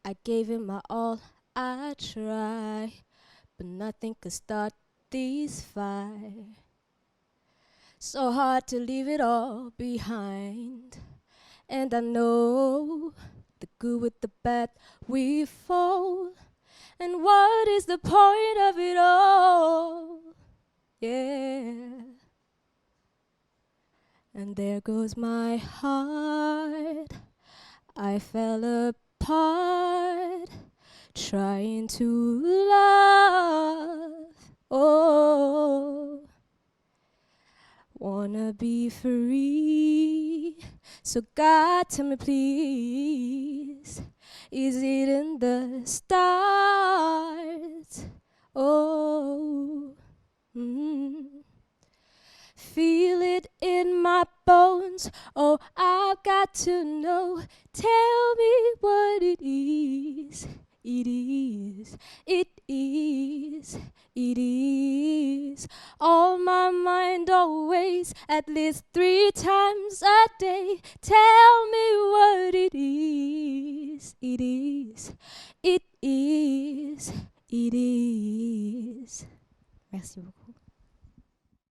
I gave it my all, I tried, but nothing could start this fire. So hard to leave it all behind. And I know the good with the bad we fall. And what is the point of it all? Yeah. And there goes my heart. I fell apart, trying to love. Oh, wanna be free. So God, tell me please, is it in the stars? Oh, feel it in my bones. Oh, I've got to know. Tell me what it is. It is, it is, it is. On my mind always, at least 3 times a day. Tell me what it is. It is, it is, it is. Merci beaucoup.